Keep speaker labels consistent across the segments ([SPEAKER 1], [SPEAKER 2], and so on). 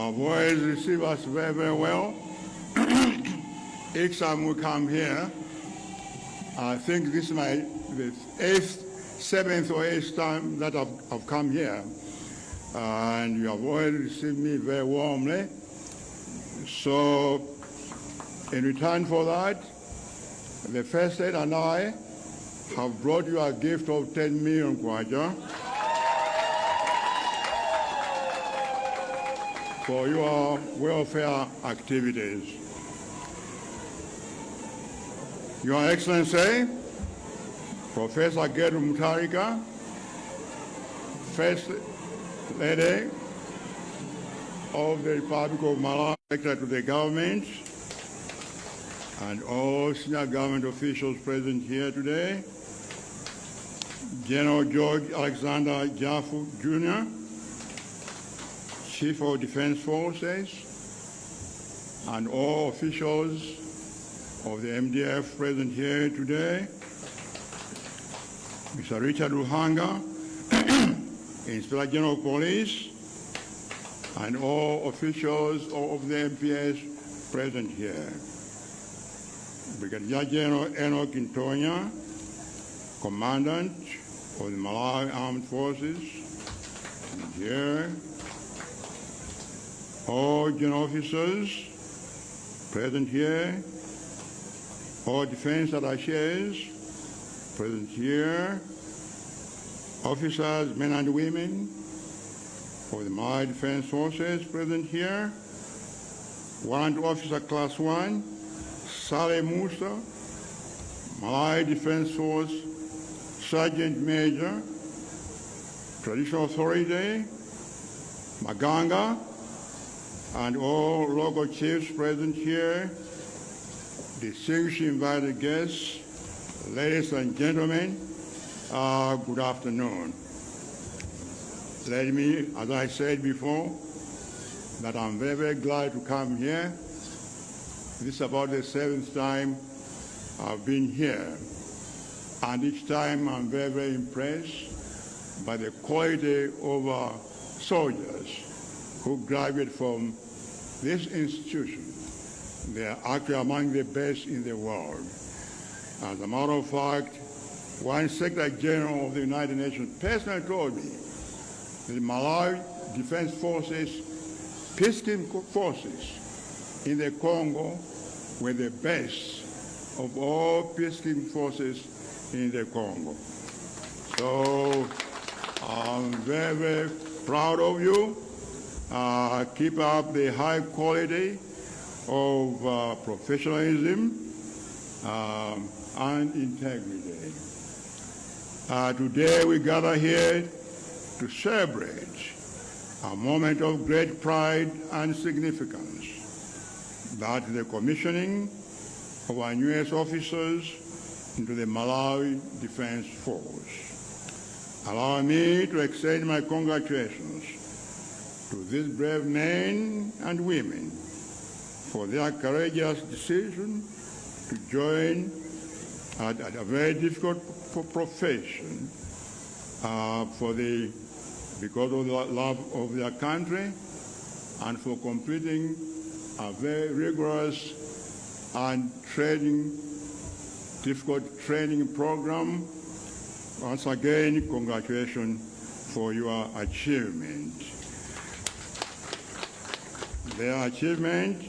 [SPEAKER 1] have always received us very, very well. Each time we come here, I think this is the seventh or eighth time that I've come here. And you have always received me very warmly. So in return for that, the First Lady and I have brought you a gift of 10 million kwacha for your welfare activities. Your Excellency, Professor Geru Mutarika, First Lady of the Republic of Malawi, Secretary to the government, and all senior government officials present here today, General George Alexander Jaffu Jr., Chief of Defense Forces, and all officials of the MDF present here today, Mr. Richard Ruhanga, Inspector General of Police, and all officials of the MPS present here. Brigadier General Enoch Intonya, Commandant of the Malawi Armed Forces, here. All general officers present here. All defense attaches present here. Officers, men and women of the Malawi Defense Forces present here. Warrant Officer Class 1, Saleh Musa, Malawi Defense Force Sergeant Major, Traditional Authority, Maganga, and all local chiefs present here, distinguished invited guests, ladies and gentlemen, good afternoon. Let me, as I said before, that I'm very, very glad to come here. This is about the seventh time I've been here. And each time I'm very, very impressed by the quality of our soldiers who graduate from this institution. They are actually among the best in the world. As a matter of fact, one Secretary General of the United Nations personally told me that the Malawi Defense Forces, peacekeeping forces in the Congo were the best of all peacekeeping forces in the Congo. So I'm very, very proud of you. Keep up the high quality of professionalism and integrity. Today we gather here to celebrate a moment of great pride and significance, that the commissioning of our newest officers into the Malawi Defense Force. Allow me to extend my congratulations to these brave men and women for their courageous decision to join at a very difficult profession because of the love of their country and for completing a very rigorous and difficult training program. Once again, congratulations for your achievement. Their achievement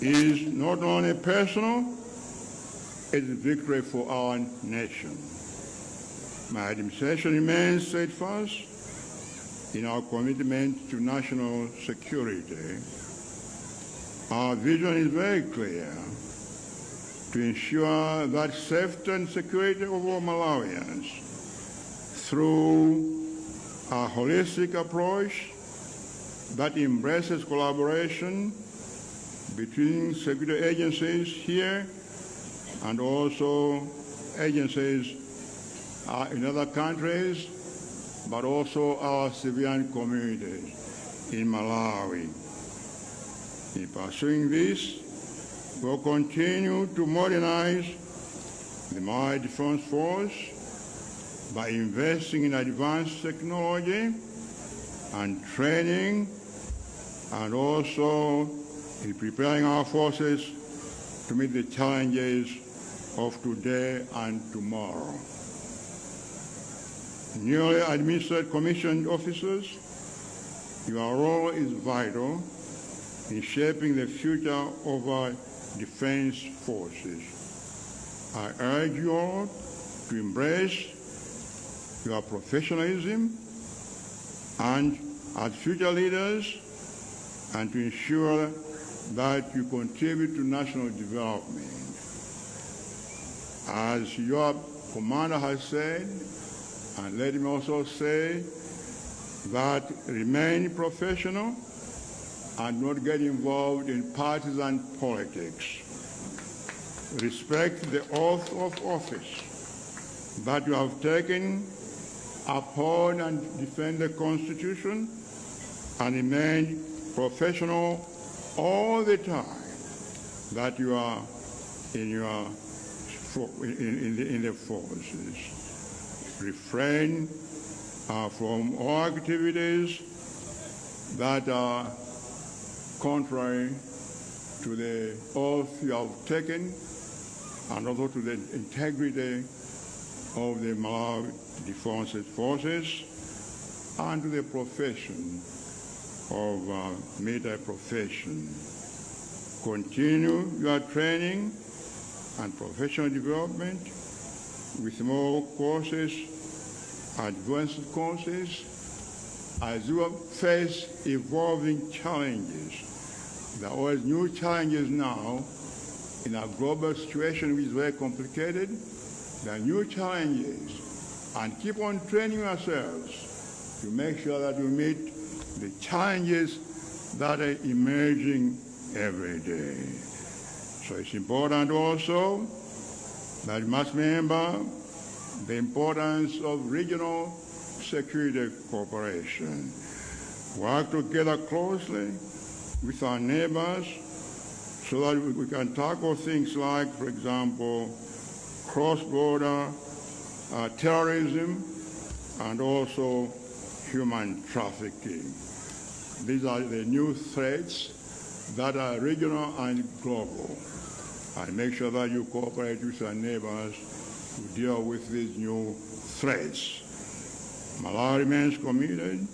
[SPEAKER 1] is not only personal, it is a victory for our nation. My administration remains steadfast in our commitment to national security. Our vision is very clear: to ensure that safety and security of all Malawians through a holistic approach that embraces collaboration between security agencies here and also agencies in other countries, but also our civilian communities in Malawi. In pursuing this, we'll continue to modernize the Malawi Defense Force by investing in advanced technology and training and also in preparing our forces to meet the challenges of today and tomorrow. Newly administered commissioned officers, your role is vital in shaping the future of our defense forces. I urge you all to embrace your professionalism and as future leaders, and to ensure that you contribute to national development. As your commander has said, and let me also say that remain professional and not get involved in partisan politics. Respect the oath of office that you have taken, uphold and defend the Constitution, and remain professional all the time that you are in the forces. Refrain from all activities that are contrary to the oath you have taken and also to the integrity of the Malawi Defense Forces and to the profession of military profession. Continue your training and professional development with more courses, advanced courses, as you face evolving challenges. There are always new challenges now in a global situation which is very complicated. There are new challenges, and keep on training yourselves to make sure that you meet the challenges that are emerging every day. So it's important also that you must remember the importance of regional security cooperation. Work together closely with our neighbors so that we can tackle things like, for example, cross-border terrorism and also human trafficking. These are the new threats that are regional and global. And make sure that you cooperate with our neighbors to deal with these new threats. Malawi remains committed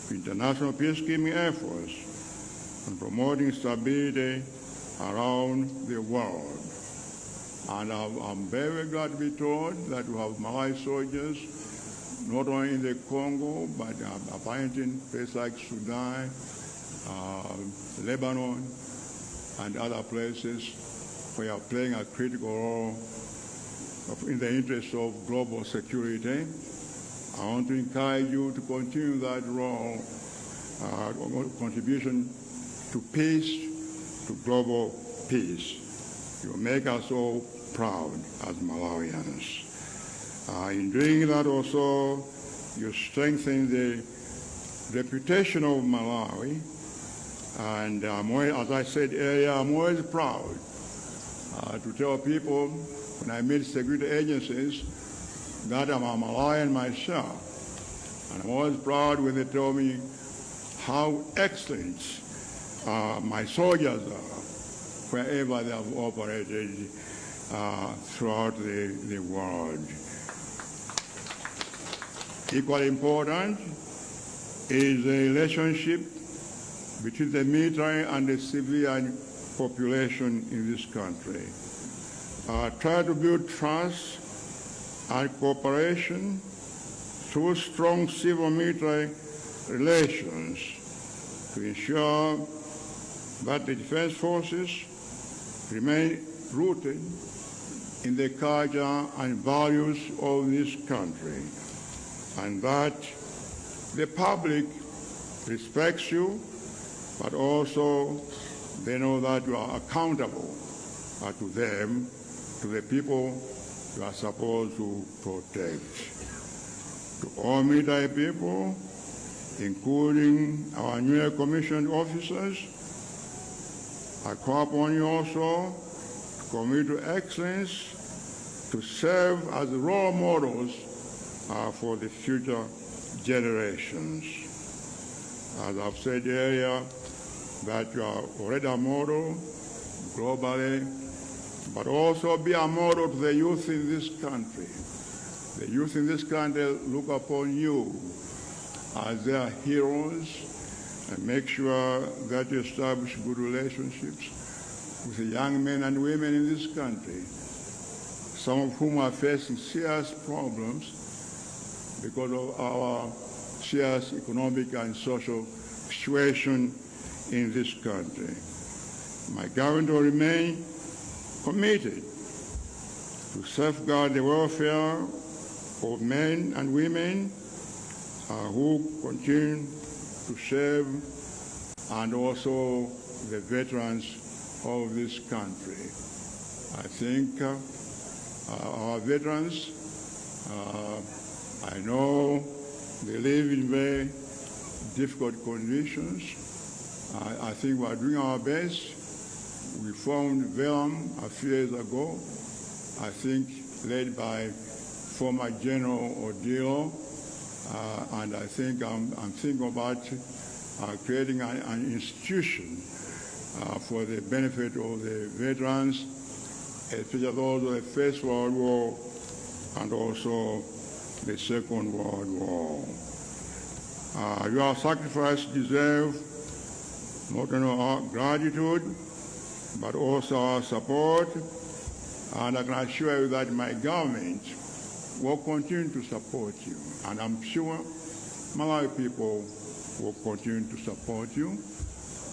[SPEAKER 1] to international peacekeeping efforts and promoting stability around the world. And I'm very glad to be told that we have Malawi soldiers not only in the Congo, but apparently in places like Sudan, Lebanon, and other places where you are playing a critical role in the interest of global security. I want to encourage you to continue that role, contribution to peace, to global peace. You make us all proud as Malawians. In doing that also, you strengthen the reputation of Malawi. And as I said earlier, I'm always proud to tell people when I meet security agencies that I'm a Malawian myself. And I'm always proud when they tell me how excellent my soldiers are wherever they have operated throughout the world. Equally important is the relationship between the military and the civilian population in this country. Try to build trust and cooperation through strong civil-military relations to ensure that the defense forces remain rooted in the culture and values of this country, and that the public respects you, but also they know that you are accountable to them, to the people you are supposed to protect. To all military people, including our newly commissioned officers, I call upon you also to commit to excellence, to serve as role models for the future generations. As I've said earlier, that you are already a model globally, but also be a model to the youth in this country. The youth in this country look upon you as their heroes, and make sure that you establish good relationships with the young men and women in this country, some of whom are facing serious problems because of our serious economic and social situation in this country. My government will remain committed to safeguard the welfare of men and women who continue to serve, and also the veterans of this country. I think our veterans, I know they live in very difficult conditions. I think we are doing our best. We formed VELAM a few years ago, I think led by former General Odilo, and I think I'm thinking about creating an institution for the benefit of the veterans, especially those of the First World War and also the Second World War. Your sacrifice deserves not only our gratitude, but also our support, and I can assure you that my government will continue to support you, and I'm sure Malawi people will continue to support you,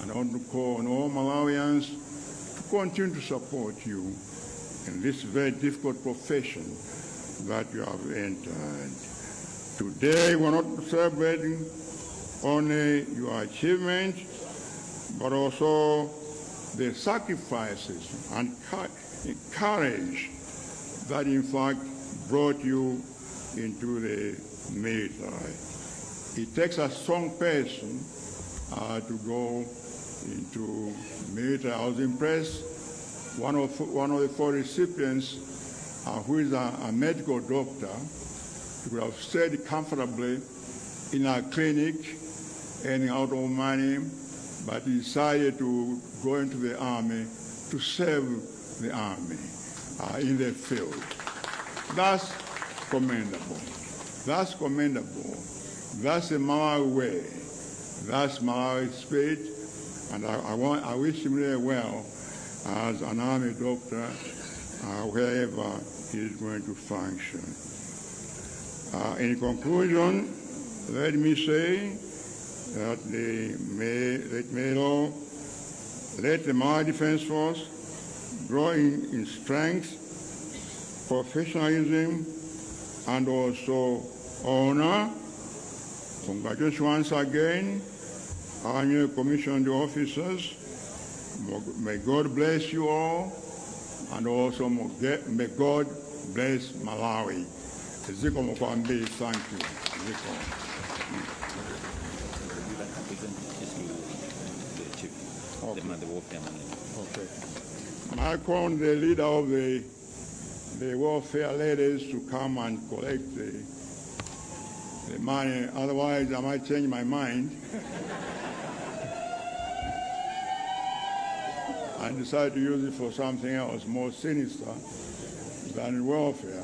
[SPEAKER 1] and I want to call on all Malawians to continue to support you in this very difficult profession that you have entered. Today, we're not celebrating only your achievement, but also the sacrifices and courage that in fact brought you into the military. It takes a strong person to go into military. I was impressed. One of the 4 recipients, who is a medical doctor, could have stayed comfortably in a clinic, earning out of money, but he decided to go into the army to serve the army in the field. That's commendable. That's commendable. That's the Malawi way. That's Malawi spirit, and I wish him really well as an army doctor wherever he is going to function. In conclusion, let me say that let the Malawi Defense Force grow in strength, professionalism, and also honor. Congratulations once again, our new commissioned officers. May God bless you all, and also may God bless Malawi. Ziko Mokwambi, thank you. Ziko. Okay. I call on the leader of the welfare ladies to come and collect the money, otherwise I might change my mind and decide to use it for something else more sinister than welfare.